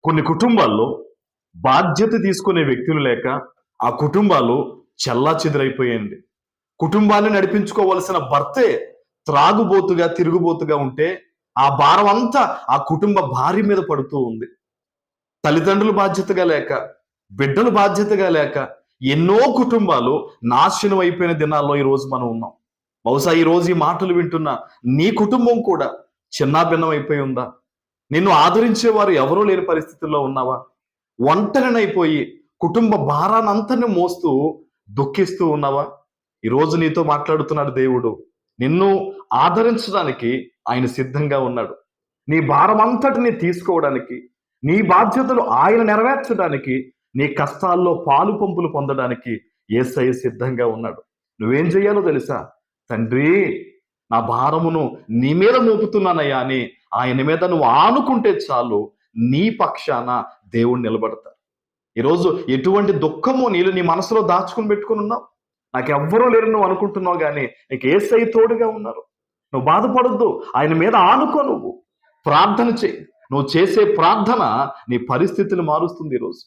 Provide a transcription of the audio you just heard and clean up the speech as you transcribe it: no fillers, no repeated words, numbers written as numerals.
కొన్ని కుటుంబాల్లో బాధ్యత తీసుకునే వ్యక్తులు లేక ఆ కుటుంబాలు చెల్లాచెదురైపోయాయండి. కుటుంబాన్ని నడిపించుకోవలసిన భర్తే త్రాగుబోతుగా, తిరుగుబోతుగా ఉంటే ఆ భారం అంతా ఆ కుటుంబ భార్య మీద పడుతూ ఉంది. తల్లిదండ్రులు బాధ్యతగా లేక, బిడ్డలు బాధ్యతగా లేక ఎన్నో కుటుంబాలు నాశనం అయిపోయిన దినాల్లో ఈరోజు మనం ఉన్నాం. బహుశా ఈరోజు ఈ మాటలు వింటున్న నీ కుటుంబం కూడా చిన్నాభిన్నం అయిపోయి ఉందా? నిన్ను ఆదరించేవారు ఎవరూ లేని పరిస్థితుల్లో ఉన్నావా? ఒంటరినైపోయి కుటుంబ భారాన్నంతని మోస్తూ దుఃఖిస్తూ ఉన్నావా? ఈరోజు నీతో మాట్లాడుతున్నాడు దేవుడు. నిన్ను ఆదరించడానికి ఆయన సిద్ధంగా ఉన్నాడు. నీ భారమంతటిని తీసుకోవడానికి, నీ బాధ్యతలు ఆయన నెరవేర్చడానికి, నీ కష్టాల్లో పాలు పంపులు పొందడానికి యేసయ్య సిద్ధంగా ఉన్నాడు. నువ్వేం చెయ్యాలో తెలుసా? తండ్రి, నా భారమును నీ మీద మోపుతున్నానయ్యా అని ఆయన మీద నువ్వు ఆనుకుంటే చాలు, నీ పక్షాన దేవుడు నిలబడతాడు. ఈరోజు ఎటువంటి దుఃఖము నీ మనసులో దాచుకుని పెట్టుకుని ఉన్నావు? నాకెవ్వరూ లేరు నువ్వు అనుకుంటున్నావు, కానీ నీకు యేసయ్య తోడుగా ఉన్నారు. నువ్వు బాధపడొద్దు, ఆయన మీద ఆనుకో. నువ్వు ప్రార్థన చేయి. నువ్వు చేసే ప్రార్థన నీ పరిస్థితిని మారుస్తుంది ఈరోజు.